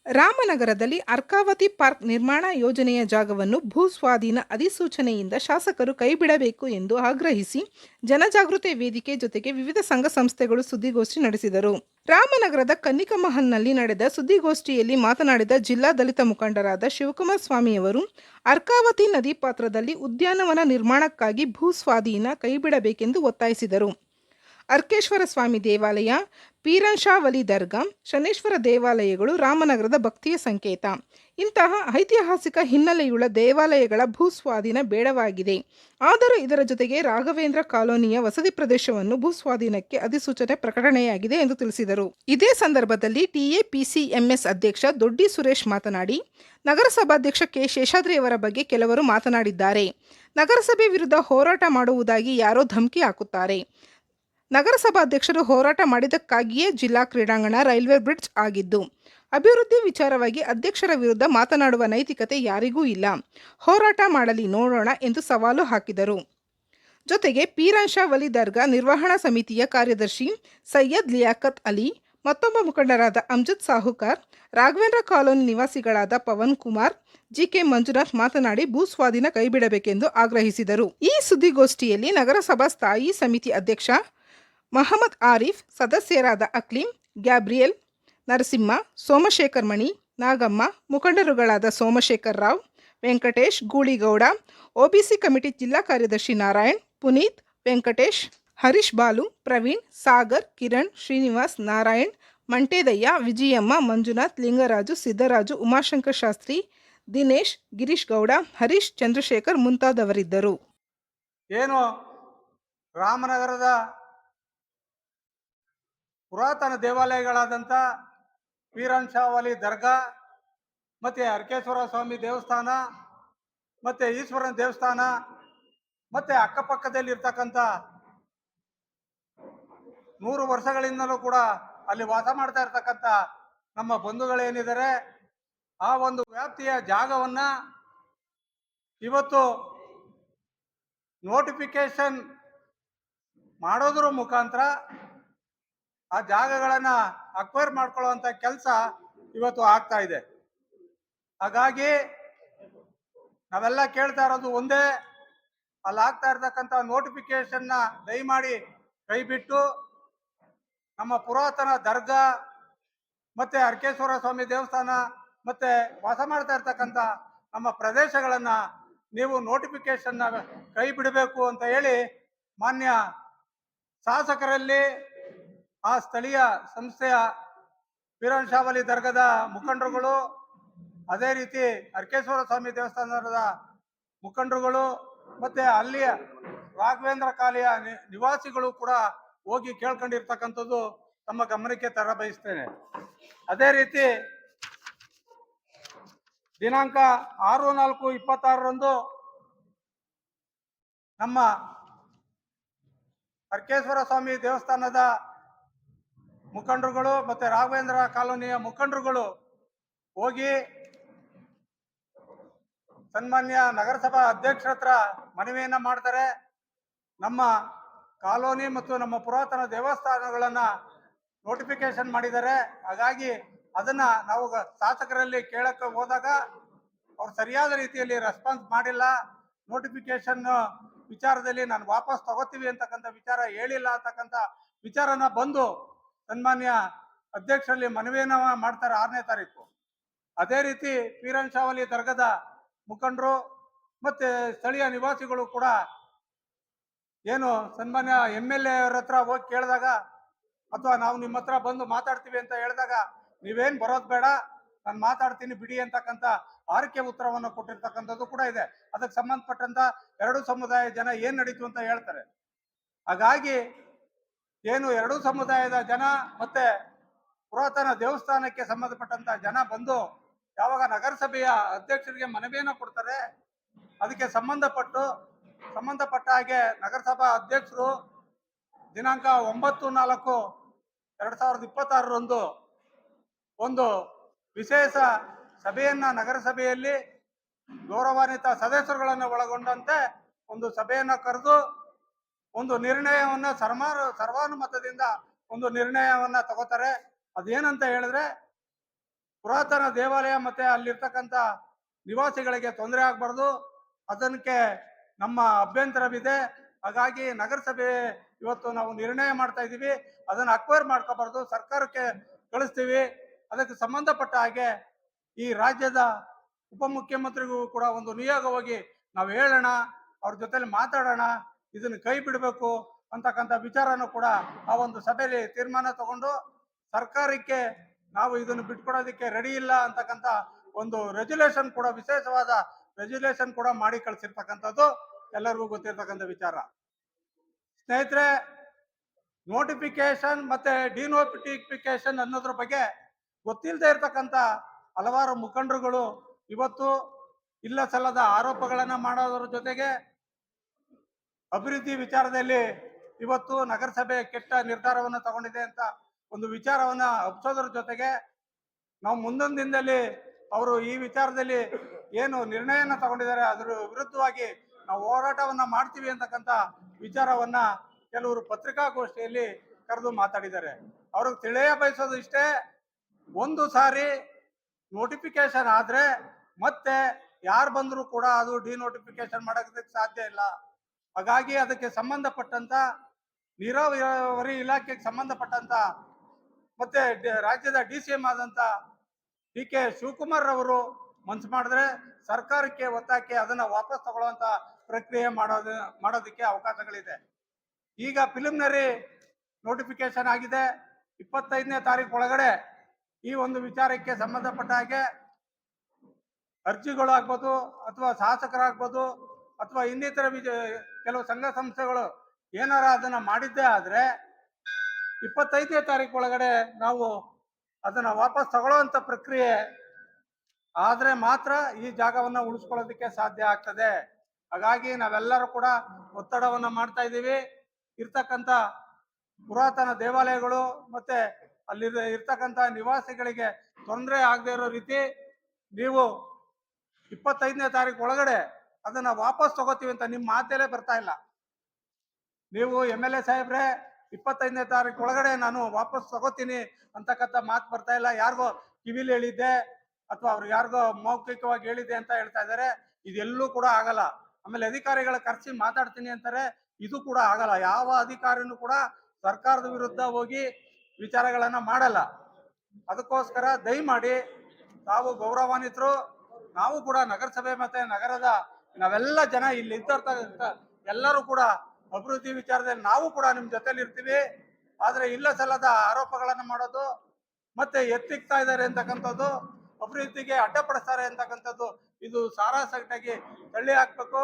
ರಾಮನಗರದಲ್ಲಿ ಅರ್ಕಾವತಿ ಪಾರ್ಕ್ ನಿರ್ಮಾಣ ಯೋಜನೆಯ ಜಾಗವನ್ನು ಭೂಸ್ವಾಧೀನ ಅಧಿಸೂಚನೆಯಿಂದ ಶಾಸಕರು ಕೈಬಿಡಬೇಕು ಎಂದು ಆಗ್ರಹಿಸಿ ಜನಜಾಗೃತಿ ವೇದಿಕೆ ಜೊತೆಗೆ ವಿವಿಧ ಸಂಘ ಸಂಸ್ಥೆಗಳು ಸುದ್ದಿಗೋಷ್ಠಿ ನಡೆಸಿದರು. ರಾಮನಗರದ ಕನ್ನಿಕಮಹಲ್ನಲ್ಲಿ ನಡೆದ ಸುದ್ದಿಗೋಷ್ಠಿಯಲ್ಲಿ ಮಾತನಾಡಿದ ಜಿಲ್ಲಾ ದಲಿತ ಮುಖಂಡರಾದ ಶಿವಕುಮಾರ ಸ್ವಾಮಿಯವರು, ಅರ್ಕಾವತಿ ನದಿ ಪಾತ್ರದಲ್ಲಿ ಉದ್ಯಾನವನ ನಿರ್ಮಾಣಕ್ಕಾಗಿ ಭೂಸ್ವಾಧೀನ ಕೈಬಿಡಬೇಕೆಂದು ಒತ್ತಾಯಿಸಿದರು. ಅರ್ಕೇಶ್ವರ ಸ್ವಾಮಿ ದೇವಾಲಯ, ಪೀರನ್ಶಾವಲಿ ದರ್ಗಾ, ಶನೇಶ್ವರ ದೇವಾಲಯಗಳು ರಾಮನಗರದ ಭಕ್ತಿಯ ಸಂಕೇತ. ಇಂತಹ ಐತಿಹಾಸಿಕ ಹಿನ್ನೆಲೆಯುಳ್ಳ ದೇವಾಲಯಗಳ ಭೂಸ್ವಾಧೀನ ಬೇಡವಾಗಿದೆ. ಆದರೂ ಇದರ ಜೊತೆಗೆ ರಾಘವೇಂದ್ರ ಕಾಲೋನಿಯ ವಸತಿ ಪ್ರದೇಶವನ್ನು ಭೂಸ್ವಾಧೀನಕ್ಕೆ ಅಧಿಸೂಚನೆ ಪ್ರಕಟಣೆಯಾಗಿದೆ ಎಂದು ತಿಳಿಸಿದರು. ಇದೇ ಸಂದರ್ಭದಲ್ಲಿ ಟಿಎಪಿಸಿಎಂಎಸ್ ಅಧ್ಯಕ್ಷ ದೊಡ್ಡಿ ಸುರೇಶ್ ಮಾತನಾಡಿ, ನಗರಸಭಾಧ್ಯಕ್ಷ ಕೆ ಶೇಷಾದ್ರಿಯವರ ಬಗ್ಗೆ ಕೆಲವರು ಮಾತನಾಡಿದ್ದಾರೆ. ನಗರಸಭೆ ವಿರುದ್ಧ ಹೋರಾಟ ಮಾಡುವುದಾಗಿ ಯಾರೋ ಧಮಕಿ ಹಾಕುತ್ತಾರೆ. ನಗರಸಭಾಧ್ಯಕ್ಷರು ಹೋರಾಟ ಮಾಡಿದ್ದಕ್ಕಾಗಿಯೇ ಜಿಲ್ಲಾ ಕ್ರೀಡಾಂಗಣ, ರೈಲ್ವೆ ಬ್ರಿಡ್ಜ್ ಆಗಿದ್ದು. ಅಭಿವೃದ್ಧಿ ವಿಚಾರವಾಗಿ ಅಧ್ಯಕ್ಷರ ವಿರುದ್ಧ ಮಾತನಾಡುವ ನೈತಿಕತೆ ಯಾರಿಗೂ ಇಲ್ಲ. ಹೋರಾಟ ಮಾಡಲಿ, ನೋಡೋಣ ಎಂದು ಸವಾಲು ಹಾಕಿದರು. ಜೊತೆಗೆ ಪೀರನ್ಶಾವಲಿ ದರ್ಗಾ ನಿರ್ವಹಣಾ ಸಮಿತಿಯ ಕಾರ್ಯದರ್ಶಿ ಸೈಯದ್ ಲಿಯಾಕತ್ ಅಲಿ, ಮತ್ತೊಬ್ಬ ಮುಖಂಡರಾದ ಅಮ್ಜದ್ ಸಾಹುಕಾರ್, ರಾಘವೇಂದ್ರ ಕಾಲೋನಿ ನಿವಾಸಿಗಳಾದ ಪವನ್ ಕುಮಾರ್, ಜಿಕೆ ಮಂಜುನಾಥ್ ಮಾತನಾಡಿ ಭೂಸ್ವಾಧೀನ ಕೈಬಿಡಬೇಕೆಂದು ಆಗ್ರಹಿಸಿದರು. ಈ ಸುದ್ದಿಗೋಷ್ಠಿಯಲ್ಲಿ ನಗರಸಭಾ ಸ್ಥಾಯಿ ಸಮಿತಿ ಅಧ್ಯಕ್ಷ ಮಹಮ್ಮದ್ ಆರಿಫ್, ಸದಸ್ಯರಾದ ಅಕ್ಲೀಂ, ಗ್ಯಾಬ್ರಿಯಲ್, ನರಸಿಂಹ, ಸೋಮಶೇಖರ್ ಮಣಿ, ನಾಗಮ್ಮ, ಮುಖಂಡರುಗಳಾದ ಸೋಮಶೇಖರ್ ರಾವ್, ವೆಂಕಟೇಶ್, ಗೂಳಿಗೌಡ, ಒಬಿಸಿ ಕಮಿಟಿ ಜಿಲ್ಲಾ ಕಾರ್ಯದರ್ಶಿ ನಾರಾಯಣ್, ಪುನೀತ್, ವೆಂಕಟೇಶ್, ಹರೀಶ್ ಬಾಲು, ಪ್ರವೀಣ್, ಸಾಗರ್, ಕಿರಣ್, ಶ್ರೀನಿವಾಸ್, ನಾರಾಯಣ್, ಮಂಟೇದಯ್ಯ, ವಿಜಯಮ್ಮ, ಮಂಜುನಾಥ್, ಲಿಂಗರಾಜು, ಸಿದ್ದರಾಜು, ಉಮಾಶಂಕರ್ ಶಾಸ್ತ್ರಿ, ದಿನೇಶ್, ಗಿರೀಶ್ ಗೌಡ, ಹರೀಶ್, ಚಂದ್ರಶೇಖರ್ ಮುಂತಾದವರಿದ್ದರು. ಏನು ರಾಮನಗರದ ಪುರಾತನ ದೇವಾಲಯಗಳಾದಂಥ ಪೀರನ್ಶಾವಲಿ ದರ್ಗಾ ಮತ್ತು ಅರ್ಕೇಶ್ವರ ಸ್ವಾಮಿ ದೇವಸ್ಥಾನ ಮತ್ತು ಈಶ್ವರನ ದೇವಸ್ಥಾನ ಮತ್ತು ಅಕ್ಕಪಕ್ಕದಲ್ಲಿ ಇರ್ತಕ್ಕಂಥ 100 ವರ್ಷಗಳಿಂದಲೂ ಕೂಡ ಅಲ್ಲಿ ವಾಸ ಮಾಡ್ತಾ ಇರ್ತಕ್ಕಂಥ ನಮ್ಮ ಬಂಧುಗಳೇನಿದ್ದಾರೆ, ಆ ಒಂದು ವ್ಯಾಪ್ತಿಯ ಜಾಗವನ್ನು ಇವತ್ತು ನೋಟಿಫಿಕೇಶನ್ ಮಾಡೋದ್ರ ಮುಖಾಂತರ ಆ ಜಾಗಗಳನ್ನು ಅಕ್ವೈರ್ ಮಾಡ್ಕೊಳ್ಳುವಂಥ ಕೆಲಸ ಇವತ್ತು ಆಗ್ತಾ ಇದೆ. ಹಾಗಾಗಿ ನಾವೆಲ್ಲ ಕೇಳ್ತಾ ಇರೋದು ಒಂದೇ, ಅಲ್ಲಿ ಆಗ್ತಾ ಇರ್ತಕ್ಕಂಥ ನೋಟಿಫಿಕೇಶನ್ನ ದಯಮಾಡಿ ಕೈ ಬಿಟ್ಟು ನಮ್ಮ ಪುರಾತನ ದರ್ಗಾ ಮತ್ತು ಅರ್ಕೇಶ್ವರ ಸ್ವಾಮಿ ದೇವಸ್ಥಾನ ಮತ್ತು ವಾಸ ಮಾಡ್ತಾ ಇರ್ತಕ್ಕಂಥ ನಮ್ಮ ಪ್ರದೇಶಗಳನ್ನು ನೀವು ನೋಟಿಫಿಕೇಶನ್ನ ಕೈ ಬಿಡಬೇಕು ಅಂತ ಹೇಳಿ ಮಾನ್ಯ ಶಾಸಕರಲ್ಲಿ, ಆ ಸ್ಥಳೀಯ ಸಂಸ್ಥೆಯ ಪೀರನ್ಶಾವಲಿ ದರ್ಗಾದ ಮುಖಂಡರುಗಳು, ಅದೇ ರೀತಿ ಅರ್ಕೇಶ್ವರ ಸ್ವಾಮಿ ದೇವಸ್ಥಾನದ ಮುಖಂಡರುಗಳು ಮತ್ತು ಅಲ್ಲಿಯ ರಾಘವೇಂದ್ರ ಕಾಲೋನಿಯ ನಿವಾಸಿಗಳು ಕೂಡ ಹೋಗಿ ಕೇಳ್ಕೊಂಡಿರ್ತಕ್ಕಂಥದ್ದು ತಮ್ಮ ಗಮನಕ್ಕೆ ತರ ಬಯಸ್ತೇನೆ. ಅದೇ ರೀತಿ ದಿನಾಂಕ 6/4/26 ನಮ್ಮ ಅರ್ಕೇಶ್ವರ ಸ್ವಾಮಿ ದೇವಸ್ಥಾನದ ಮುಖಂಡರುಗಳು ಮತ್ತು ರಾಘವೇಂದ್ರ ಕಾಲೋನಿಯ ಮುಖಂಡರುಗಳು ಹೋಗಿ ಸನ್ಮಾನ್ಯ ನಗರಸಭಾ ಅಧ್ಯಕ್ಷರ ಹತ್ರ ಮನವಿಯನ್ನು ಮಾಡ್ತಾರೆ. ನಮ್ಮ ಕಾಲೋನಿ ಮತ್ತು ನಮ್ಮ ಪುರಾತನ ದೇವಸ್ಥಾನಗಳನ್ನು ನೋಟಿಫಿಕೇಶನ್ ಮಾಡಿದ್ದಾರೆ. ಹಾಗಾಗಿ ಅದನ್ನು ನಾವು ಶಾಸಕರಲ್ಲಿ ಕೇಳಕ್ಕೆ ಹೋದಾಗ ಅವ್ರು ಸರಿಯಾದ ರೀತಿಯಲ್ಲಿ ರೆಸ್ಪಾನ್ಸ್ ಮಾಡಿಲ್ಲ. ನೋಟಿಫಿಕೇಶನ್ ವಿಚಾರದಲ್ಲಿ ನಾನು ವಾಪಸ್ ತಗೋತೀವಿ ಅಂತಕ್ಕಂಥ ವಿಚಾರ ಹೇಳಿಲ್ಲ ಅಂತಕ್ಕಂಥ ವಿಚಾರನ ಬಂದು ಸನ್ಮಾನ್ಯ ಅಧ್ಯಕ್ಷರಲ್ಲಿ ಮನವಿಯನ್ನು ಮಾಡ್ತಾರೆ 6ನೇ ತಾರೀಕು. ಅದೇ ರೀತಿ ಪೀರನ್ಶಾವಲಿ ದರ್ಗಾದ ಮುಖಂಡರು ಮತ್ತು ಸ್ಥಳೀಯ ನಿವಾಸಿಗಳು ಕೂಡ ಏನು ಸನ್ಮಾನ್ಯ MLA ಅವರ ಹತ್ರ ಹೋಗಿ ಕೇಳಿದಾಗ, ಅಥವಾ ನಾವು ನಿಮ್ಮ ಹತ್ರ ಬಂದು ಮಾತಾಡ್ತೀವಿ ಅಂತ ಹೇಳಿದಾಗ, ನೀವೇನು ಬರೋದು ಬೇಡ, ನಾನು ಮಾತಾಡ್ತೀನಿ ಬಿಡಿ ಅಂತಕ್ಕಂಥ ಆರ್ಕೆ ಉತ್ತರವನ್ನು ಕೊಟ್ಟಿರ್ತಕ್ಕಂಥದ್ದು ಕೂಡ ಇದೆ. ಅದಕ್ಕೆ ಸಂಬಂಧಪಟ್ಟಂತ 2 ಸಮುದಾಯ ಜನ ಏನು ನಡೀತು ಅಂತ ಹೇಳ್ತಾರೆ. ಹಾಗಾಗಿ ಏನು 2 ಸಮುದಾಯದ ಜನ ಮತ್ತೆ ಪುರಾತನ ದೇವಸ್ಥಾನಕ್ಕೆ ಸಂಬಂಧಪಟ್ಟಂತ ಜನ ಬಂದು ಯಾವಾಗ ನಗರಸಭೆಯ ಅಧ್ಯಕ್ಷರಿಗೆ ಮನವಿಯನ್ನು ಕೊಡ್ತಾರೆ, ಅದಕ್ಕೆ ಸಂಬಂಧಪಟ್ಟ ಹಾಗೆ ನಗರಸಭಾ ಅಧ್ಯಕ್ಷರು ದಿನಾಂಕ 9/4/2026 ಒಂದು ವಿಶೇಷ ಸಭೆಯನ್ನ ನಗರಸಭೆಯಲ್ಲಿ ಗೌರವಾನ್ವಿತ ಸದಸ್ಯರುಗಳನ್ನು ಒಳಗೊಂಡಂತೆ ಒಂದು ಸಭೆಯನ್ನು ಕರೆದು ಒಂದು ನಿರ್ಣಯವನ್ನ ಸರ್ವಾನುಮತದಿಂದ ಒಂದು ನಿರ್ಣಯವನ್ನ ತಗೋತಾರೆ. ಅದೇನಂತ ಹೇಳಿದ್ರೆ, ಪುರಾತನ ದೇವಾಲಯ ಮತ್ತೆ ಅಲ್ಲಿರ್ತಕ್ಕಂಥ ನಿವಾಸಿಗಳಿಗೆ ತೊಂದರೆ ಆಗಬಾರ್ದು, ಅದಕ್ಕೆ ನಮ್ಮ ಅಭ್ಯಂತರವಿದೆ. ಹಾಗಾಗಿ ನಗರಸಭೆ ಇವತ್ತು ನಾವು ನಿರ್ಣಯ ಮಾಡ್ತಾ ಇದ್ದೀವಿ, ಅದನ್ನು ಅಕ್ವೈರ್ ಮಾಡ್ಕೋಬಾರ್ದು, ಸರ್ಕಾರಕ್ಕೆ ಕಳಿಸ್ತೀವಿ. ಅದಕ್ಕೆ ಸಂಬಂಧಪಟ್ಟ ಹಾಗೆ ಈ ರಾಜ್ಯದ ಉಪಮುಖ್ಯಮಂತ್ರಿಗೂ ಕೂಡ ಒಂದು ನಿಯೋಗ ಹೋಗಿ ನಾವು ಹೇಳೋಣ, ಅವ್ರ ಜೊತೆಲಿ ಮಾತಾಡೋಣ, ಇದನ್ನು ಕೈ ಬಿಡಬೇಕು ಅಂತಕ್ಕಂಥ ವಿಚಾರನೂ ಕೂಡ ಆ ಒಂದು ಸಭೆಯಲ್ಲಿ ತೀರ್ಮಾನ ತಗೊಂಡು ಸರ್ಕಾರಕ್ಕೆ ನಾವು ಇದನ್ನು ಬಿಟ್ಕೊಡೋದಕ್ಕೆ ರೆಡಿ ಇಲ್ಲ ಅಂತಕ್ಕಂಥ ಒಂದು ರೆಜುಲೇಷನ್ ಕೂಡ, ವಿಶೇಷವಾದ ರೆಜುಲೇಷನ್ ಕೂಡ ಮಾಡಿ ಕಳಿಸಿರ್ತಕ್ಕಂಥದ್ದು ಎಲ್ಲರಿಗೂ ಗೊತ್ತಿರ್ತಕ್ಕಂಥ ವಿಚಾರ. ಸ್ನೇಹಿತರೆ, ನೋಟಿಫಿಕೇಶನ್ ಮತ್ತೆ ಡಿನೋಟಿಫಿಕೇಶನ್ ಅನ್ನೋದ್ರ ಬಗ್ಗೆ ಗೊತ್ತಿಲ್ಲದೆ ಇರ್ತಕ್ಕಂಥ ಹಲವಾರು ಮುಖಂಡರುಗಳು ಇವತ್ತು ಇಲ್ಲ ಸಲ್ಲದ ಆರೋಪಗಳನ್ನ ಮಾಡೋದ್ರ ಜೊತೆಗೆ ಅಭಿವೃದ್ಧಿ ವಿಚಾರದಲ್ಲಿ ಇವತ್ತು ನಗರಸಭೆ ಕೆಟ್ಟ ನಿರ್ಧಾರವನ್ನು ತಗೊಂಡಿದೆ ಅಂತ ಒಂದು ವಿಚಾರವನ್ನ ಹಬ್ಸೋದ್ರ ಜೊತೆಗೆ ನಾವು ಮುಂದೊಂದು ದಿನದಲ್ಲಿ ಅವರು ಈ ವಿಚಾರದಲ್ಲಿ ಏನು ನಿರ್ಣಯನ ತಗೊಂಡಿದ್ದಾರೆ ಅದರ ವಿರುದ್ಧವಾಗಿ ನಾವು ಹೋರಾಟವನ್ನ ಮಾಡ್ತೀವಿ ಅಂತಕ್ಕಂಥ ವಿಚಾರವನ್ನ ಕೆಲವರು ಪತ್ರಿಕಾಗೋಷ್ಠಿಯಲ್ಲಿ ಕರೆದು ಮಾತಾಡಿದ್ದಾರೆ. ಅವ್ರಿಗೆ ತಿಳಿಯ ಬಯಸೋದು ಇಷ್ಟೇ, ಒಂದು ಸಾರಿ ನೋಟಿಫಿಕೇಶನ್ ಆದ್ರೆ ಮತ್ತೆ ಯಾರು ಬಂದರೂ ಕೂಡ ಅದು ಡಿನೋಟಿಫಿಕೇಶನ್ ಮಾಡೋದಕ್ಕೆ ಸಾಧ್ಯ ಇಲ್ಲ. ಹಾಗಾಗಿ ಅದಕ್ಕೆ ಸಂಬಂಧಪಟ್ಟಂತ ನೀರಾವರಿ ಇಲಾಖೆಗೆ ಸಂಬಂಧಪಟ್ಟಂತ ಮತ್ತೆ ರಾಜ್ಯದ DCM ಆದಂತ DK ಶಿವಕುಮಾರ್ ಅವರು ಮನ್ಸು ಮಾಡಿದ್ರೆ ಸರ್ಕಾರಕ್ಕೆ ಒತ್ತಾಯಕ್ಕೆ ಅದನ್ನ ವಾಪಸ್ ತಗೊಳ್ಳುವಂತ ಪ್ರಕ್ರಿಯೆ ಮಾಡೋದಕ್ಕೆ ಅವಕಾಶಗಳಿದೆ. ಈಗ ಪ್ರಿಲಿಮಿನರಿ ನೋಟಿಫಿಕೇಶನ್ ಆಗಿದೆ, 25ನೇ ತಾರೀಕು ಒಳಗಡೆ ಈ ಒಂದು ವಿಚಾರಕ್ಕೆ ಸಂಬಂಧಪಟ್ಟ ಹಾಗೆ ಅರ್ಜಿಗಳು ಆಗ್ಬೋದು ಅಥವಾ ಶಾಸಕರಾಗ್ಬೋದು ಅಥವಾ ಇನ್ನಿತರ ಕೆಲವು ಸಂಘ ಸಂಸ್ಥೆಗಳು ಏನಾರ ಅದನ್ನ ಮಾಡಿದ್ದೇ ಆದ್ರೆ 25ನೇ ತಾರೀಕು ಒಳಗಡೆ ನಾವು ಅದನ್ನ ವಾಪಸ್ ತಗೊಳ್ಳುವಂತ ಪ್ರಕ್ರಿಯೆ ಆದ್ರೆ ಮಾತ್ರ ಈ ಜಾಗವನ್ನ ಉಳಿಸ್ಕೊಳ್ಳೋದಕ್ಕೆ ಸಾಧ್ಯ ಆಗ್ತದೆ. ಹಾಗಾಗಿ ನಾವೆಲ್ಲರೂ ಕೂಡ ಒತ್ತಡವನ್ನ ಮಾಡ್ತಾ ಇದ್ದೀವಿ. ಇರ್ತಕ್ಕಂಥ ಪುರಾತನ ದೇವಾಲಯಗಳು ಮತ್ತೆ ಅಲ್ಲಿ ಇರ್ತಕ್ಕಂಥ ನಿವಾಸಿಗಳಿಗೆ ತೊಂದರೆ ಆಗದೆ ಇರೋ ರೀತಿ ನೀವು 25ನೇ ತಾರೀಕು ಒಳಗಡೆ ಅದನ್ನ ವಾಪಸ್ ತಗೋತೀವಿ ಅಂತ ನಿಮ್ಮ ಮಾತೇಲೆ ಬರ್ತಾ ಇಲ್ಲ. ನೀವು MLA ಸಾಹೇಬ್ರೆ 25ನೇ ತಾರೀಕು ಒಳಗಡೆ ನಾನು ವಾಪಸ್ ತಗೋತೀನಿ ಅಂತಕ್ಕಂಥ ಮಾತು ಬರ್ತಾ ಇಲ್ಲ. ಯಾರಿಗೋ ಕಿವಿಲಿ ಹೇಳಿದ್ದೆ ಅಥವಾ ಅವ್ರು ಯಾರಿಗೋ ಮೌಖಿಕವಾಗಿ ಹೇಳಿದ್ದೆ ಅಂತ ಹೇಳ್ತಾ ಇದ್ದಾರೆ. ಇದೆಲ್ಲೂ ಕೂಡ ಆಗಲ್ಲ. ಆಮೇಲೆ ಅಧಿಕಾರಿಗಳ ಕರೆಸಿ ಮಾತಾಡ್ತೀನಿ ಅಂತಾರೆ, ಇದು ಕೂಡ ಆಗಲ್ಲ. ಯಾವ ಅಧಿಕಾರಿನೂ ಕೂಡ ಸರ್ಕಾರದ ವಿರುದ್ಧ ಹೋಗಿ ವಿಚಾರಗಳನ್ನ ಮಾಡಲ್ಲ. ಅದಕ್ಕೋಸ್ಕರ ದಯಮಾಡಿ ತಾವು ಗೌರವಾನ್ವಿತರು, ನಾವು ಕೂಡ ನಗರಸಭೆ ಮತ್ತೆ ನಗರದ ನಾವೆಲ್ಲ ಜನ ಇಲ್ಲಿ ಇರ್ತಕ್ಕಂಥ ಎಲ್ಲರೂ ಕೂಡ ಅಭಿವೃದ್ಧಿ ವಿಚಾರದಲ್ಲಿ ನಾವು ಕೂಡ ನಿಮ್ ಜೊತೆಲಿ ಇರ್ತೀವಿ. ಆದ್ರೆ ಇಲ್ಲ ಸಲ್ಲದ ಆರೋಪಗಳನ್ನ ಮಾಡೋದು ಮತ್ತೆ ಎತ್ತಿಕ್ತಾ ಇದ್ದಾರೆ ಅಂತಕ್ಕಂಥದ್ದು, ಅಭಿವೃದ್ಧಿಗೆ ಅಡ್ಡಪಡಿಸ್ತಾರೆ ಅಂತಕ್ಕಂಥದ್ದು ಇದು ಸಾರಾಸಗಟಾಗಿ ತಳ್ಳಿ ಹಾಕ್ಬೇಕು.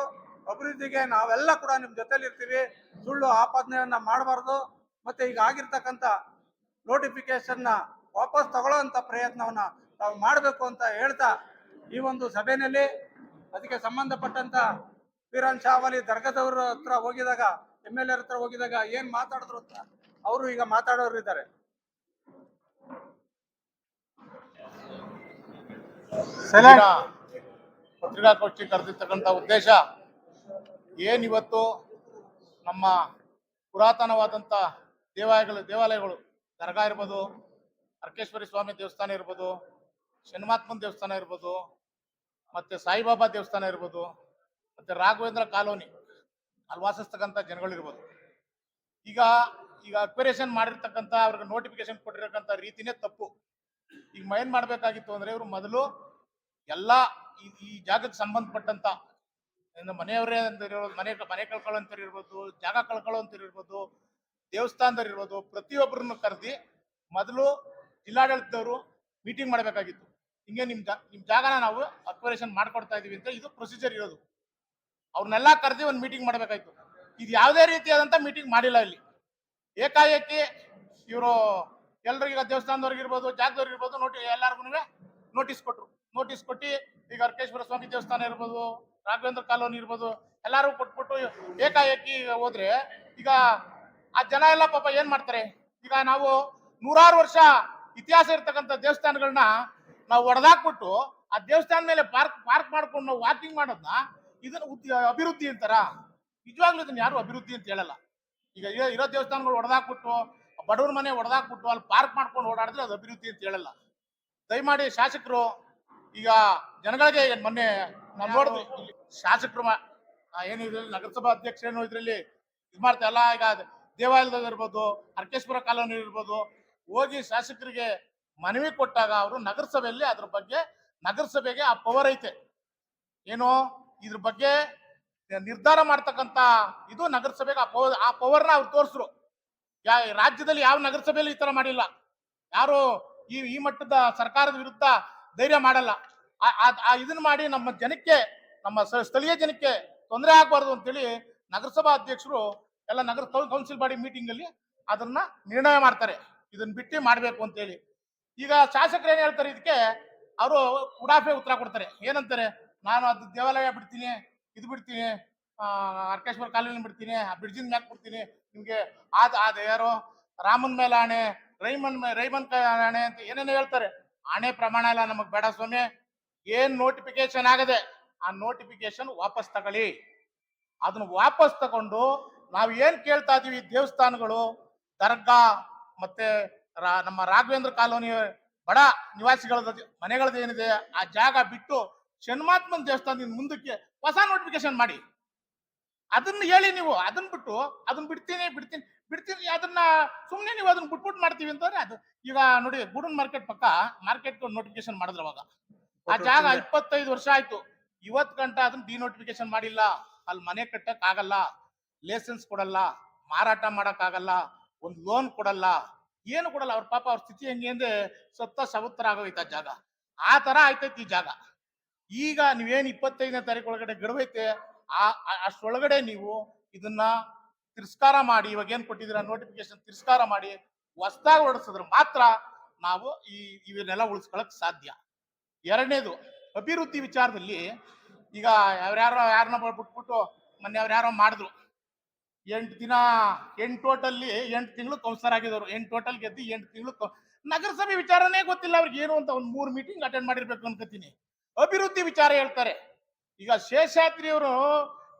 ಅಭಿವೃದ್ಧಿಗೆ ನಾವೆಲ್ಲ ಕೂಡ ನಿಮ್ ಜೊತೆಲಿ ಇರ್ತೀವಿ. ಸುಳ್ಳು ಆಪಾದನೆಯನ್ನ ಮಾಡಬಾರ್ದು. ಮತ್ತೆ ಈಗ ಆಗಿರ್ತಕ್ಕಂಥ ನೋಟಿಫಿಕೇಶನ್ ವಾಪಸ್ ತಗೊಳ್ಳೋಂಥ ಪ್ರಯತ್ನವನ್ನ ತಾವು ಮಾಡಬೇಕು ಅಂತ ಹೇಳ್ತಾ ಈ ಒಂದು ಸಭೆಯಲ್ಲಿ ಅದಕ್ಕೆ ಸಂಬಂಧಪಟ್ಟಂತ ಪೀರನ್ ಶಾವಲಿ ದರ್ಗಾದವ್ರ ಹತ್ರ ಹೋಗಿದಾಗ MLA ಹತ್ರ ಹೋಗಿದಾಗ ಏನ್ ಮಾತಾಡಿದ್ರು ಅಂತ ಅವರು ಈಗ ಮಾತಾಡೋರು ಇದ್ದಾರೆ. ಪತ್ರಿಕಾಗೋಷ್ಠಿ ಕರೆದಿರ್ತಕ್ಕಂಥ ಉದ್ದೇಶ ಏನಿವತ್ತು ನಮ್ಮ ಪುರಾತನವಾದಂಥ ದೇವಾಲಯಗಳು ದರ್ಗಾ ಇರ್ಬೋದು, ಅರ್ಕೇಶ್ವರಿ ಸ್ವಾಮಿ ದೇವಸ್ಥಾನ ಇರ್ಬೋದು, ಶನಿಮಾತ್ಮನ ದೇವಸ್ಥಾನ ಇರ್ಬೋದು, ಮತ್ತೆ ಸಾಯಿಬಾಬಾ ದೇವಸ್ಥಾನ ಇರ್ಬೋದು, ಮತ್ತೆ ರಾಘವೇಂದ್ರ ಕಾಲೋನಿ ಅಲ್ಲಿ ವಾಸಿಸ್ತಕ್ಕಂಥ ಜನಗಳಿರ್ಬೋದು. ಈಗ ಅಕ್ವಿರೇಷನ್ ಮಾಡಿರ್ತಕ್ಕಂಥ ಅವ್ರಿಗೆ ನೋಟಿಫಿಕೇಶನ್ ಕೊಟ್ಟಿರ್ತಕ್ಕಂಥ ರೀತಿನೇ ತಪ್ಪು. ಈಗ ಏನ್ ಮಾಡ್ಬೇಕಾಗಿತ್ತು ಅಂದ್ರೆ ಇವರು ಮೊದಲು ಎಲ್ಲ ಈ ಜಾಗಕ್ಕೆ ಸಂಬಂಧಪಟ್ಟಂತ ಮನೆಯವರೇ ಅಂತ ಇರ್ಬೋದು, ಮನೆ ಕಳ್ಕೊಳ್ಳೋಂಥವ್ರು ಇರ್ಬೋದು, ಜಾಗ ಕಳ್ಕೊಳ್ಳೋಂಥವ್ರು ಇರ್ಬೋದು, ದೇವಸ್ಥಾನದವ್ರು ಇರ್ಬೋದು, ಪ್ರತಿಯೊಬ್ಬರನ್ನು ಕರೆದಿ ಮೊದಲು ಜಿಲ್ಲಾಡಳಿತದವರು ಮೀಟಿಂಗ್ ಮಾಡಬೇಕಾಗಿತ್ತು. ಹಿಂಗೆ ನಿಮ್ ಜಾಗನ ನಾವು ಅಕ್ವಿರೇಷನ್ ಮಾಡ್ಕೊಡ್ತಾ ಇದೀವಿ ಅಂತ ಇದು ಪ್ರೊಸೀಜರ್ ಇರೋದು. ಅವ್ರನ್ನೆಲ್ಲ ಕರೆದಿ ಒಂದು ಮೀಟಿಂಗ್ ಮಾಡಬೇಕಾಯ್ತು. ಇದು ಯಾವುದೇ ರೀತಿಯಾದಂಥ ಮೀಟಿಂಗ್ ಮಾಡಿಲ್ಲ. ಇಲ್ಲಿ ಏಕಾಏಕಿ ಇವರು ಎಲ್ರಿಗ ದೇವಸ್ಥಾನದವ್ರಿಗಿರ್ಬೋದು, ಜಾಗದವ್ರಿಗಿರ್ಬೋದು ಎಲ್ಲರಿಗೂ ನೋಟಿಸ್ ಕೊಟ್ಟರು. ನೋಟಿಸ್ ಕೊಟ್ಟು ಈಗ ಅರ್ಕೇಶ್ವರ ಸ್ವಾಮಿ ದೇವಸ್ಥಾನ ಇರ್ಬೋದು, ರಾಘವೇಂದ್ರ ಕಾಲೋನಿ ಇರ್ಬೋದು, ಎಲ್ಲರೂ ಕೊಟ್ಬಿಟ್ಟು ಏಕಾಏಕಿ ಹೋದ್ರೆ ಈಗ ಆ ಜನ ಎಲ್ಲ ಪಾಪ ಏನ್ ಮಾಡ್ತಾರೆ? ಈಗ ನಾವು ನೂರಾರು ವರ್ಷ ಇತಿಹಾಸ ಇರ್ತಕ್ಕಂಥ ದೇವಸ್ಥಾನಗಳನ್ನ ನಾವು ಒಡೆದಾಕ್ಬಿಟ್ಟು ಆ ದೇವಸ್ಥಾನ ಮೇಲೆ ಪಾರ್ಕ್ ಮಾಡ್ಕೊಂಡು ನಾವು ವಾಕಿಂಗ್ ಮಾಡೋದನ್ನ ಇದನ್ನ ಅಭಿವೃದ್ಧಿ ಅಂತಾರ? ನಿಜವಾಗ್ಲೂ ಇದನ್ನ ಯಾರು ಅಭಿವೃದ್ಧಿ ಅಂತ ಹೇಳಲ್ಲ. ಈಗ ಇರೋ ದೇವಸ್ಥಾನಗಳು ಒಡೆದಾಕ್ಬಿಟ್ಟು ಬಡವ್ರ ಮನೆ ಒಡೆದಾಕ್ಬಿಟ್ಟು ಅಲ್ಲಿ ಪಾರ್ಕ್ ಮಾಡ್ಕೊಂಡು ಓಡಾಡಿದ್ರೆ ಅದು ಅಭಿವೃದ್ಧಿ ಅಂತ ಹೇಳಲ್ಲ. ದಯಮಾಡಿ ಶಾಸಕರು ಈಗ ಜನಗಳಿಗೆ ಮೊನ್ನೆ ನಾವು ನೋಡಿದ್ವಿ ಇಲ್ಲಿ ಶಾಸಕರು ಏನು ಇದ್ರಲ್ಲಿ ನಗರಸಭಾ ಅಧ್ಯಕ್ಷರೇನು ಇದ್ರಲ್ಲಿ ಇದು ಮಾಡ್ತಾ ಎಲ್ಲ ಈಗ ದೇವಾಲಯದಲ್ಲಿ ಇರ್ಬೋದು, ಅರ್ಕೇಶ್ವರ ಕಾಲೋನಿ ಇರ್ಬೋದು, ಹೋಗಿ ಶಾಸಕರಿಗೆ ಮನವಿ ಕೊಟ್ಟಾಗ ಅವರು ನಗರಸಭೆಯಲ್ಲಿ ಅದ್ರ ಬಗ್ಗೆ ನಗರಸಭೆಗೆ ಆ ಪವರ್ ಐತೆ, ಏನು ಇದ್ರ ಬಗ್ಗೆ ನಿರ್ಧಾರ ಮಾಡ್ತಕ್ಕಂತ ಇದು ನಗರಸಭೆಗೆ ಆ ಪವರ್ನ ಅವ್ರು ತೋರಿಸ್ರು. ರಾಜ್ಯದಲ್ಲಿ ಯಾವ ನಗರಸಭೆಯಲ್ಲಿ ಈ ತರ ಮಾಡಿಲ್ಲ. ಯಾರು ಈ ಮಟ್ಟದ ಸರ್ಕಾರದ ವಿರುದ್ಧ ಧೈರ್ಯ ಮಾಡಲ್ಲ. ಇದನ್ನ ಮಾಡಿ ನಮ್ಮ ಜನಕ್ಕೆ, ನಮ್ಮ ಸ್ಥಳೀಯ ಜನಕ್ಕೆ ತೊಂದರೆ ಆಗ್ಬಾರ್ದು ಅಂತೇಳಿ ನಗರಸಭಾ ಅಧ್ಯಕ್ಷರು ಎಲ್ಲ ನಗರ ಕೌನ್ಸಿಲ್ ಬಾಡಿ ಮೀಟಿಂಗ್ ಅಲ್ಲಿ ಅದನ್ನ ನಿರ್ಣಯ ಮಾಡ್ತಾರೆ, ಇದನ್ನ ಬಿಟ್ಟು ಮಾಡ್ಬೇಕು ಅಂತೇಳಿ. ಈಗ ಶಾಸಕರು ಏನ್ ಹೇಳ್ತಾರೆ ಇದಕ್ಕೆ, ಅವರು ಉಡಾಫೆ ಉತ್ತರ ಕೊಡ್ತಾರೆ. ಏನಂತಾರೆ, ನಾನು ಅದು ದೇವಾಲಯ ಬಿಡ್ತೀನಿ, ಇದು ಬಿಡ್ತೀನಿ, ಅರ್ಕೇಶ್ವರ ಕಾಲೋನಿ ಬಿಡ್ತೀನಿ, ಆ ಬ್ರಿಡ್ಜಿನ ಮ್ಯಾಕ್ ಬಿಡ್ತೀನಿ, ನಿಮ್ಗೆ ಅದ ಯಾರು ರಾಮನ್ ಮೇಲೆ ಆಣೆ, ರೈಮನ್ ಆಣೆ ಅಂತ ಏನೇನೋ ಹೇಳ್ತಾರೆ. ಆಣೆ ಪ್ರಮಾಣ ಎಲ್ಲ ನಮಗ್ ಬೇಡ ಸ್ವಾಮಿ. ಏನ್ ನೋಟಿಫಿಕೇಶನ್ ಆಗದೆ ಆ ನೋಟಿಫಿಕೇಶನ್ ವಾಪಸ್ ತಗೊಳ್ಳಿ. ಅದನ್ನ ವಾಪಸ್ ತಗೊಂಡು ನಾವ್ ಏನ್ ಕೇಳ್ತಾ ಇದೀವಿ, ದೇವಸ್ಥಾನಗಳು, ದರ್ಗಾ ಮತ್ತೆ ನಮ್ಮ ರಾಘವೇಂದ್ರ ಕಾಲೋನಿ ಬಡ ನಿವಾಸಿಗಳ ಮನೆಗಳದ್ದು ಏನಿದೆ ಆ ಜಾಗ ಬಿಟ್ಟು ಶನ್ಮಾತ್ಮನ್ ದೇವಸ್ಥಾನದಿಂದ ಮುಂದಕ್ಕೆ ಹೊಸ ನೋಟಿಫಿಕೇಶನ್ ಮಾಡಿ. ಅದನ್ನ ಹೇಳಿ ನೀವು. ಅದನ್ನ ಬಿಟ್ಟು ಅದನ್ನ ಬಿಡ್ತೀನಿ ಬಿಡ್ತೀನಿ ಬಿಡ್ತೀನಿ ಅದನ್ನ ಸುಮ್ನೆ ನೀವು ಅದನ್ನ ಬಿಟ್ಬಿಟ್ಟು ಮಾಡ್ತೀವಿ ಅಂತಂದ್ರೆ ಅದು ಈಗ ನೋಡಿ, ಗೂಡನ್ ಮಾರ್ಕೆಟ್ ಪಕ್ಕ ಮಾರ್ಕೆಟ್ ನೋಟಿಫಿಕೇಶನ್ ಮಾಡಿದ್ರ ಅವಾಗ ಆ ಜಾಗ 25 ವರ್ಷ ಆಯ್ತು, ಇವತ್ ಗಂಟ ಅದನ್ನ ಡಿನೋಟಿಫಿಕೇಶನ್ ಮಾಡಿಲ್ಲ. ಅಲ್ಲಿ ಮನೆ ಕಟ್ಟಕ್ ಆಗಲ್ಲ, ಲೈಸೆನ್ಸ್ ಕೊಡಲ್ಲ, ಮಾರಾಟ ಮಾಡಕ್ ಆಗಲ್ಲ, ಒಂದು ಲೋನ್ ಕೊಡಲ್ಲ, ಏನು ಕೊಡಲ್ಲ. ಅವ್ರ ಪಾಪ ಅವ್ರ ಸ್ಥಿತಿ ಹೆಂಗೆ ಅಂದ್ರೆ ಸತ್ತ ಸವತ್ತರ ಆಗೋಯ್ತ ಜಾಗ. ಆ ತರ ಆಯ್ತೈತಿ ಈ ಜಾಗ. ಈಗ ನೀವೇನ್ 25ನೇ ತಾರೀಕು ಒಳಗಡೆ ಗಡುವೈತೆ, ಅಷ್ಟೊಳಗಡೆ ನೀವು ಇದನ್ನ ತಿರಸ್ಕಾರ ಮಾಡಿ, ಇವಾಗ ಏನ್ ಕೊಟ್ಟಿದ್ದೀರಾ ನೋಟಿಫಿಕೇಶನ್ ತಿರಸ್ಕಾರ ಮಾಡಿ ಹೊಸದಾಗಿ ಹೊರಡಿಸಿದ್ರೆ ಮಾತ್ರ ನಾವು ಇವನ್ನೆಲ್ಲ ಉಳಿಸ್ಕೊಳಕ್ ಸಾಧ್ಯ. ಎರಡನೇದು, ಅಭಿವೃದ್ಧಿ ವಿಚಾರದಲ್ಲಿ ಈಗ ಯಾರನ್ನ ಬಿಟ್ಬಿಟ್ಟು ಮೊನ್ನೆ ಯಾರೋ ಮಾಡಿದ್ರು, 8 ದಿನ 8 ಟೋಟಲ್ಲಿ 8 ತಿಂಗಳು ಕೌನ್ಸಲರ್ ಆಗಿದವರು, 8 ಟೋಟಲ್ ಗೆದ್ದು 8 ತಿಂಗಳು ನಗರಸಭೆ ವಿಚಾರನೇ ಗೊತ್ತಿಲ್ಲ ಅವ್ರಿಗೆ ಏನು ಅಂತ. ಒಂದು 3 ಮೀಟಿಂಗ್ ಅಟೆಂಡ್ ಮಾಡಿರ್ಬೇಕು ಅನ್ಕೋತೀನಿ. ಅಭಿವೃದ್ಧಿ ವಿಚಾರ ಹೇಳ್ತಾರೆ. ಈಗ ಶೇಷಾದ್ರಿ ಅವರು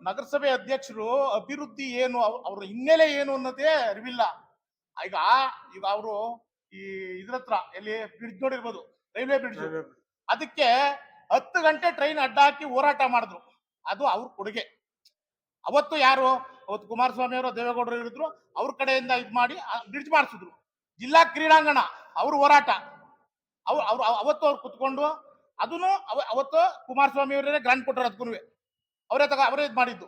ನಗರಸಭೆ ಅಧ್ಯಕ್ಷರು, ಅಭಿವೃದ್ಧಿ ಏನು, ಅವ್ರ ಹಿನ್ನೆಲೆ ಏನು ಅನ್ನೋದೇ ಅರಿವಿಲ್ಲ. ಈಗ ಈಗ ಅವರು ಈ ಇದ್ರ ಹತ್ರ ಎಲ್ಲಿ ಬ್ರಿಡ್ಜ್ ನೋಡಿರ್ಬೋದು, ರೈಲ್ವೆ ಬ್ರಿಡ್ಜ್, ಅದಕ್ಕೆ 10 ಗಂಟೆ ಟ್ರೈನ್ ಅಡ್ಡ ಹಾಕಿ ಹೋರಾಟ ಮಾಡಿದ್ರು. ಅದು ಅವ್ರ ಕೊಡುಗೆ. ಅವತ್ತು ಯಾರು, ಅವತ್ತು ಕುಮಾರಸ್ವಾಮಿ ಅವರು, ದೇವೇಗೌಡರು ಇರಿದ್ರು, ಅವ್ರ ಕಡೆಯಿಂದ ಇದು ಮಾಡಿ ಬ್ರಿಡ್ಜ್ ಮಾಡಿಸಿದ್ರು. ಜಿಲ್ಲಾ ಕ್ರೀಡಾಂಗಣ ಅವ್ರ ಹೋರಾಟ, ಅವತ್ತು ಅವ್ರು ಕುತ್ಕೊಂಡು ಅದನ್ನು ಅವತ್ತು ಕುಮಾರಸ್ವಾಮಿ ಅವರೇ ಗ್ರಾಂಟ್ ಕೊಟ್ಟರು, ಅದಕ್ಕೂ ಅವರೇ ಇದು ಮಾಡಿದ್ದು.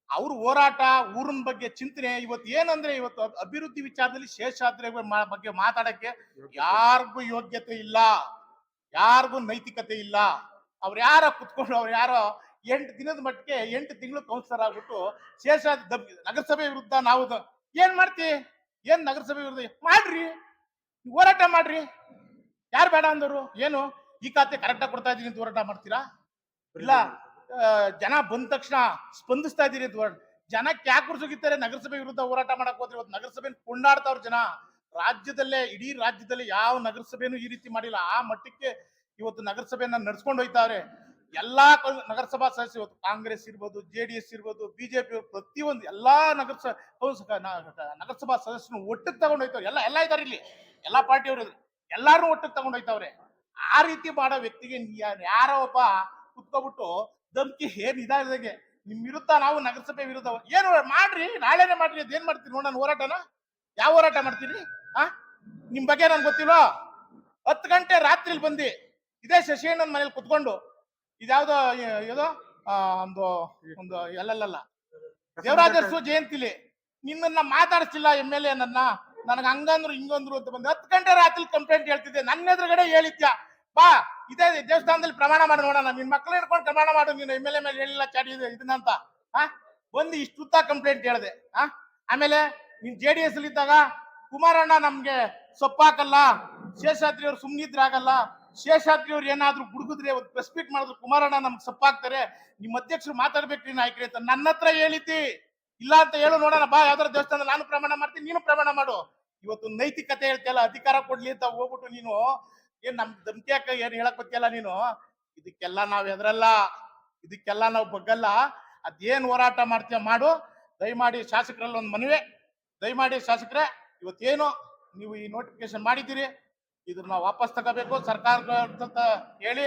ಅವ್ರ ಹೋರಾಟ, ಊರಿನ ಬಗ್ಗೆ ಚಿಂತನೆ. ಇವತ್ತು ಏನಂದ್ರೆ, ಇವತ್ತು ಅಭಿವೃದ್ಧಿ ವಿಚಾರದಲ್ಲಿ ಶೇಷಾದ್ರಿ ಬಗ್ಗೆ ಮಾತಾಡಕ್ಕೆ ಯಾರಿಗೂ ಯೋಗ್ಯತೆ ಇಲ್ಲ, ಯಾರಿಗೂ ನೈತಿಕತೆ ಇಲ್ಲ. ಅವ್ರು ಯಾರೋ ಕುತ್ಕೊಂಡು ಅವ್ರು ಯಾರೋ 8 ದಿನದ ಮಟ್ಟಿಗೆ 8 ತಿಂಗಳು ಕೌನ್ಸಿಲರ್ ಆಗ್ಬಿಟ್ಟು ಶೇಷಾದ್ರಿ ನಗರಸಭೆ ವಿರುದ್ಧ ನಾವು ಏನ್ ಮಾಡ್ತಿ, ಏನ್ ನಗರಸಭೆ ವಿರುದ್ಧ ಮಾಡ್ರಿ, ಹೋರಾಟ ಮಾಡ್ರಿ. ಯಾರು ಬೇಡ ಅಂದವರು? ಏನು ಈ ಖಾತೆ ಕರೆಕ್ಟಾಗಿ ಕೊಡ್ತಾ ಇದೀನಿ ಅಂತ ಹೋರಾಟ ಮಾಡ್ತೀರಾ? ಇಲ್ಲ ಜನ ಬಂದ ತಕ್ಷಣ ಸ್ಪಂದಿಸ್ತಾ ಇದೀರಿ ಅಂತ ಜನಕ್ಕೆ ಯಾಕೆ ಕುರ್ಸುಗಿದ್ದಾರೆ? ನಗರಸಭೆ ವಿರುದ್ಧ ಹೋರಾಟ ಮಾಡಕ್ ಹೋದ್ರೆ ಇವತ್ತು ನಗರಸಭೆ ಕೊಂಡಾಡ್ತಾವ್ರ ಜನ. ರಾಜ್ಯದಲ್ಲೇ, ಇಡೀ ರಾಜ್ಯದಲ್ಲಿ ಯಾವ ನಗರಸಭೆನೂ ಈ ರೀತಿ ಮಾಡಿಲ್ಲ. ಆ ಮಟ್ಟಕ್ಕೆ ಇವತ್ತು ನಗರಸಭೆಯನ್ನ ನಡ್ಸ್ಕೊಂಡು ಹೋಯ್ತಾವ್ರೆ. ಎಲ್ಲಾ ನಗರಸಭಾ ಸದಸ್ಯರು, ಇವತ್ತು ಕಾಂಗ್ರೆಸ್ ಇರ್ಬೋದು, JDS ಇರ್ಬೋದು, ಬಿಜೆಪಿ, ಪ್ರತಿಯೊಂದು ಎಲ್ಲಾ ನಗರಸಭಾ ಸದಸ್ಯರು ಒಟ್ಟಿಗೆ ತಗೊಂಡು ಹೋಯ್ತಾವ್ರೆ. ಎಲ್ಲ ಇದಾರೆ ಇಲ್ಲಿ, ಎಲ್ಲಾ ಪಾರ್ಟಿಯವರು ಇದ್ರು, ಎಲ್ಲಾರು ಒಟ್ಟಿಗೆ ತಗೊಂಡು ಹೋಯ್ತಾವ್ರೆ. ಆ ರೀತಿ ಮಾಡೋ ವ್ಯಕ್ತಿಗೆ ಯಾರೋ ಒಬ್ಬ ಕುತ್ಕೊಬಿಟ್ಟು ಧಮ್ಕಿ ಏನ್ ಇದಾಗೆ ನಿಮ್ ವಿರುದ್ಧ ನಾವು ನಗರಸಭೆ ವಿರುದ್ಧ ಏನು ಮಾಡ್ರಿ, ನಾಳೆನೆ ಮಾಡ್ರಿ, ಅದೇನ್ ಮಾಡ್ತೀರಿ ನೋಡೋಣ ಹೋರಾಟನ? ಯಾವ ಹೋರಾಟ ಮಾಡ್ತೀರಿ? ನಿಮ್ ಬಗ್ಗೆ ನನ್ಗೆ ಗೊತ್ತಿಲ್ವಾ? 10 ಗಂಟೆ ರಾತ್ರಿಲಿ ಬಂದು ಇದೇ ಶಶಿಯಣ್ಣನ ಮನೇಲಿ ಕುತ್ಕೊಂಡು ಇದ್ಯಾವ್ದೋ ಏನೋ ಒಂದು ಎಲ್ಲಲ್ಲ ದೇವರಾಜರ್ಸು ಜಯಂತಿಲಿ ನಿನ್ನ ಮಾತಾಡಿಸ್ತಿಲ್ಲ MLA ನನಗೆ ಹಂಗಂದ್ರು ಹಿಂಗಂದ್ರು ಅಂತ ಬಂದು 10 ಗಂಟೆ ರಾತ್ರಿ ಕಂಪ್ಲೇಂಟ್ ಹೇಳ್ತಿದ್ದೆ. ನನ್ನ ಎದುರುಗಡೆ ಹೇಳಿದ್ಯಾ, ಬಾ ಇದೇ ದೇವಸ್ಥಾನದಲ್ಲಿ ಪ್ರಮಾಣ ಮಾಡಿ ನೋಡೋಣ, ನಿನ್ ಮಕ್ಳು ಹಿಡ್ಕೊಂಡು ಪ್ರಮಾಣ ಮಾಡು, ನೀನು MLA ಮೇಲೆ ಹೇಳಿಲ್ಲ ಚಾಡಿ ಇದನ್ನಂತ ಒಂದು ಇಷ್ಟುತ್ತ ಕಂಪ್ಲೇಂಟ್ ಹೇಳಿದೆ. ಆಮೇಲೆ ನೀನ್ JDS ಅಲ್ಲಿ ಇದ್ದಾಗ ಕುಮಾರಣ್ಣ ನಮ್ಗೆ ಸೊಪ್ಪಾಕಲ್ಲ, ಶೇಷಾದ್ರಿ ಅವ್ರು ಸುಮ್ನಿದ್ರಾಗಲ್ಲ, ಶೇಷಾದ್ರಿ ಅವ್ರು ಏನಾದ್ರು ಗುಡುಗಿದ್ರೆ ಒಂದು ಪ್ರೆಸ್ ಮೀಟ್ ಮಾಡಿದ್ರು ಕುಮಾರಣ್ಣ ನಮ್ಗೆ ಸೊಪ್ಪಾಕ್ತಾರೆ, ನಿಮ್ ಅಧ್ಯಕ್ಷರು ಮಾತಾಡ್ಬೇಕ್ರಿ ನಾಯಕರಿ ಅಂತ ನನ್ನ ಹತ್ರ ಹೇಳಿದ್ದಿ. ಇಲ್ಲ ಅಂತ ಹೇಳು ನೋಡೋಣ, ಬಾ ಯಾವ್ದಾರ ದೇವಸ್ಥಾನದಲ್ಲಿ ನಾನು ಪ್ರಮಾಣ ಮಾಡ್ತೀನಿ, ನೀನು ಪ್ರಮಾಣ ಮಾಡು. ಇವತ್ತು ನೈತಿಕತೆ ಹೇಳ್ತಿಯಲ್ಲ, ಅಧಿಕಾರ ಕೊಡ್ಲಿ ಅಂತ ಹೋಗ್ಬಿಟ್ಟು ನೀನು ಏನ್ ನಮ್ ಧಮ್ಕಿಯಾಕ ಏನ್ ಹೇಳಕ್ ಗೊತ್ತಿಲ್ಲ ನೀನು. ಇದಕ್ಕೆಲ್ಲ ನಾವ್ ಎದ್ರಲ್ಲ, ಇದಕ್ಕೆಲ್ಲ ನಾವು ಬಗ್ಗಲ್ಲ. ಅದೇನ್ ಹೋರಾಟ ಮಾಡ್ತೀಯ ಮಾಡು. ದಯಮಾಡಿ ಶಾಸಕರಲ್ಲಿ ಒಂದು ಮನವಿ, ದಯಮಾಡಿ ಶಾಸಕರೇ, ಇವತ್ತೇನು ನೀವು ಈ ನೋಟಿಫಿಕೇಶನ್ ಮಾಡಿದ್ದೀರಿ, ಇದನ್ನ ವಾಪಸ್ ತಗೋಬೇಕು, ಸರ್ಕಾರ ಹೇಳಿ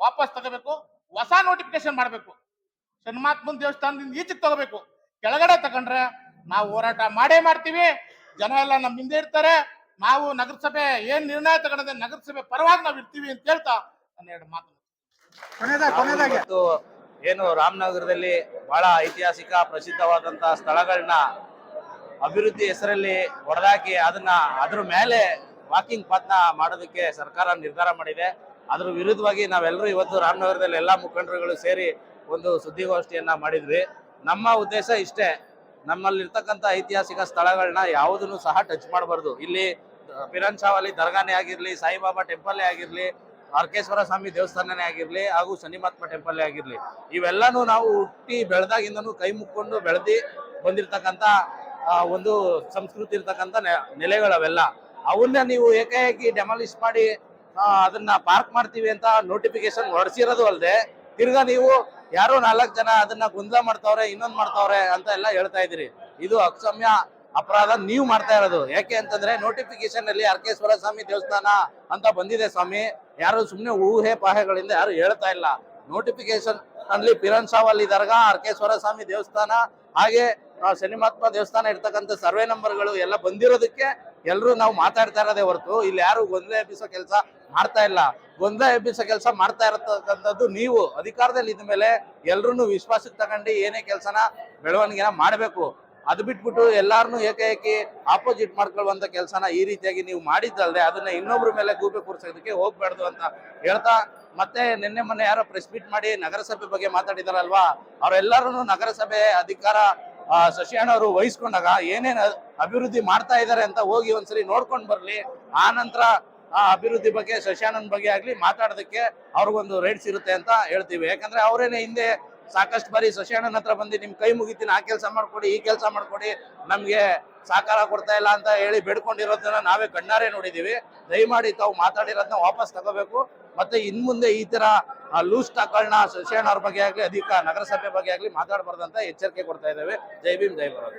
ವಾಪಸ್ ತಗೋಬೇಕು, ಹೊಸ ನೋಟಿಫಿಕೇಶನ್ ಮಾಡಬೇಕು. ಶನಿಮಾತ್ಮನ್ ದೇವಸ್ಥಾನದಿಂದ ಈಚೆಗೆ ತಗೋಬೇಕು. ಕೆಳಗಡೆ ತಗೊಂಡ್ರೆ ನಾವು ಹೋರಾಟ ಮಾಡೇ ಮಾಡ್ತೀವಿ. ಜನ ಎಲ್ಲ ನಮ್ಮ ಹಿಂದೆ ಇರ್ತಾರೆ. ನಾವು ನಗರಸಭೆ ಏನ್ ನಿರ್ಣಯ ತಗೊಂಡಿದೆ ನಗರಸಭೆ ಪರವಾಗಿ ನಾವು ಇರ್ತೀವಿ ಅಂತ ಹೇಳ್ತಾ ನನ್ನ ಎರಡು ಮಾತು. ಕೊನೆಯದಾಗಿ ಇವತ್ತು ಏನು ರಾಮನಗರದಲ್ಲಿ ಬಹಳ ಐತಿಹಾಸಿಕ ಪ್ರಸಿದ್ಧವಾದಂತಹ ಸ್ಥಳಗಳನ್ನ ಅಭಿವೃದ್ಧಿ ಹೆಸರಲ್ಲಿ ಹೊಡೆದಾಕಿ ಅದ್ರ ಮೇಲೆ ವಾಕಿಂಗ್ ಪಾತ್ನ ಮಾಡೋದಕ್ಕೆ ಸರ್ಕಾರ ನಿರ್ಧಾರ ಮಾಡಿದೆ. ಅದ್ರ ವಿರುದ್ಧವಾಗಿ ನಾವೆಲ್ಲರೂ ಇವತ್ತು ರಾಮನಗರದಲ್ಲಿ ಎಲ್ಲಾ ಮುಖಂಡರುಗಳು ಸೇರಿ ಒಂದು ಸುದ್ದಿಗೋಷ್ಠಿಯನ್ನ ಮಾಡಿದ್ವಿ. ನಮ್ಮ ಉದ್ದೇಶ ಇಷ್ಟೇ, ನಮ್ಮಲ್ಲಿರ್ತಕ್ಕಂಥ ಐತಿಹಾಸಿಕ ಸ್ಥಳಗಳನ್ನ ಯಾವುದನ್ನು ಸಹ ಟಚ್ ಮಾಡಬಾರ್ದು. ಇಲ್ಲಿ ಪಿರನ್ಚಾವಲಿ ದರ್ಗಾನೇ ಆಗಿರ್ಲಿ, ಸಾಯಿಬಾಬಾ ಟೆಂಪಲ್ಲೇ ಆಗಿರ್ಲಿ, ಅರ್ಕೇಶ್ವರ ಸ್ವಾಮಿ ದೇವಸ್ಥಾನನೇ ಆಗಿರ್ಲಿ, ಹಾಗೂ ಶನಿಮಹಾತ್ಮ ಟೆಂಪಲ್ಲೇ ಆಗಿರ್ಲಿ, ಇವೆಲ್ಲಾನು ನಾವು ಹುಟ್ಟಿ ಬೆಳೆದಾಗಿಂದನೂ ಕೈ ಮುಕ್ಕೊಂಡು ಬೆಳೆದಿ ಬಂದಿರ್ತಕ್ಕಂಥ ಒಂದು ಸಂಸ್ಕೃತಿ ಇರ್ತಕ್ಕಂಥ ನೆಲೆಗಳವೆಲ್ಲ. ಅವನ್ನ ನೀವು ಏಕಾಏಕಿ ಡೆಮಾಲಿಷ್ ಮಾಡಿ ಅದನ್ನ ಪಾರ್ಕ್ ಮಾಡ್ತೀವಿ ಅಂತ ನೋಟಿಫಿಕೇಶನ್ ಹೊರಡಿಸಿರೋದು ಅಲ್ಲದೆ, ತಿರ್ಗಾ ನೀವು ಯಾರೋ 4 ಜನ ಅದನ್ನ ಗೊಂದಲ ಮಾಡ್ತಾವ್ರೆ, ಇನ್ನೊಂದ್ ಮಾಡ್ತಾವ್ರೆ ಅಂತ ಎಲ್ಲ ಹೇಳ್ತಾ ಇದ್ದೀರಿ. ಇದು ಅಕ್ಷಮ್ಯ ಅಪರಾಧ ನೀವು ಮಾಡ್ತಾ ಇರೋದು. ಯಾಕೆ ಅಂತಂದ್ರೆ ನೋಟಿಫಿಕೇಶನ್ ಅಲ್ಲಿ ಅರ್ಕೇಶ್ವರ ಸ್ವಾಮಿ ದೇವಸ್ಥಾನ ಅಂತ ಬಂದಿದೆ ಸ್ವಾಮಿ. ಯಾರು ಸುಮ್ನೆ ಊಹೆ ಪಾಹೆಗಳಿಂದ ಯಾರು ಹೇಳ್ತಾ ಇಲ್ಲ. ನೋಟಿಫಿಕೇಶನ್ ಅಲ್ಲಿ ಪಿರನ್ಸಾವಲ್ಲಿ ದರ್ಗಾ, ಅರ್ಕೇಶ್ವರ ಸ್ವಾಮಿ ದೇವಸ್ಥಾನ, ಹಾಗೆ ಶನಿಮಹಾತ್ಮ ದೇವಸ್ಥಾನ ಇರ್ತಕ್ಕಂಥ ಸರ್ವೆ ನಂಬರ್ಗಳು ಎಲ್ಲ ಬಂದಿರೋದಕ್ಕೆ ಎಲ್ರು ನಾವು ಮಾತಾಡ್ತಾ ಇರೋದೇ ಹೊರತು ಇಲ್ಲಿ ಯಾರು ಗೊಂದಲ ಎಬ್ಬಿಸೋ ಕೆಲಸ ಮಾಡ್ತಾ ಇಲ್ಲ. ಗೊಂದಲ ಎಬ್ಬಿಸೋ ಕೆಲಸ ಮಾಡ್ತಾ ಇರತಕ್ಕಂಥದ್ದು ನೀವು ಅಧಿಕಾರದಲ್ಲಿ ಇದ್ದ ಮೇಲೆ ಎಲ್ರು ವಿಶ್ವಾಸಕ್ಕೆ ತಗೊಂಡು ಏನೇ ಕೆಲಸನ ಬೆಳವಣಿಗೆನ ಮಾಡಬೇಕು. ಅದು ಬಿಟ್ಬಿಟ್ಟು ಎಲ್ಲಾರನು ಏಕಾಏಕಿ ಆಪೋಸಿಟ್ ಮಾಡ್ಕೊಳ್ಳುವಂತ ಕೆಲಸನ ಈ ರೀತಿಯಾಗಿ ನೀವು ಮಾಡಿದ್ದಲ್ದೆ ಅದನ್ನ ಇನ್ನೊಬ್ರ ಮೇಲೆ ಗೂಬೆ ಕೂರ್ಸೋದಕ್ಕೆ ಹೋಗ್ಬಾರ್ದು ಅಂತ ಹೇಳ್ತಾ, ಮತ್ತೆ ನಿನ್ನೆ ಮೊನ್ನೆ ಯಾರೋ ಪ್ರೆಸ್ ಮೀಟ್ ಮಾಡಿ ನಗರಸಭೆ ಬಗ್ಗೆ ಮಾತಾಡಿದಾರಲ್ವಾ, ಅವರೆಲ್ಲರೂ ನಗರಸಭೆ ಅಧಿಕಾರ ಶಶಿಯಣ್ಣವರು ವಹಿಸ್ಕೊಂಡಾಗ ಏನೇನ್ ಅಭಿವೃದ್ಧಿ ಮಾಡ್ತಾ ಇದಾರೆ ಅಂತ ಹೋಗಿ ಒಂದ್ಸರಿ ನೋಡ್ಕೊಂಡ್ ಬರ್ಲಿ. ಆ ನಂತರ ಆ ಅಭಿವೃದ್ಧಿ ಬಗ್ಗೆ ಶಶಿಯಣ್ಣನ ಬಗ್ಗೆ ಆಗ್ಲಿ ಮಾತಾಡೋದಕ್ಕೆ ಅವ್ರಿಗೊಂದು ರೈಟ್ಸ್ ಇರುತ್ತೆ ಅಂತ ಹೇಳ್ತೀವಿ. ಯಾಕಂದ್ರೆ ಅವರೇನೆ ಹಿಂದೆ ಸಾಕಷ್ಟು ಬಾರಿ ಶಶಿಯಣ್ಣನ ಹತ್ರ ಬಂದು ನಿಮ್ ಕೈ ಮುಗಿತೀನಿ, ಆ ಕೆಲಸ ಮಾಡ್ಕೊಡಿ, ಈ ಕೆಲಸ ಮಾಡ್ಕೊಡಿ, ನಮ್ಗೆ ಸಹಕಾರ ಕೊಡ್ತಾ ಇಲ್ಲ ಅಂತ ಹೇಳಿ ಬೇಡ್ಕೊಂಡಿರೋದನ್ನ ನಾವೇ ಕಣ್ಣಾರೆ ನೋಡಿದೀವಿ. ದಯಮಾಡಿ ತಾವು ಮಾತಾಡಿರೋದನ್ನ ವಾಪಸ್ ತಗೋಬೇಕು. ಮತ್ತೆ ಇನ್ ಮುಂದೆ ಈ ತರ ಲೂಸ್ ಟಾಕ್ಗಳನ್ನ ಶಶಿಯಣ್ಣ ಅವ್ರ ಬಗ್ಗೆ ಆಗ್ಲಿ ನಗರಸಭೆ ಬಗ್ಗೆ ಆಗ್ಲಿ ಮಾತಾಡಬಾರ್ದಂತ ಎಚ್ಚರಿಕೆ ಕೊಡ್ತಾ ಇದ್ದೇವೆ. ಜೈ ಭೀಮ್, ಜೈ ಭಾರತ್.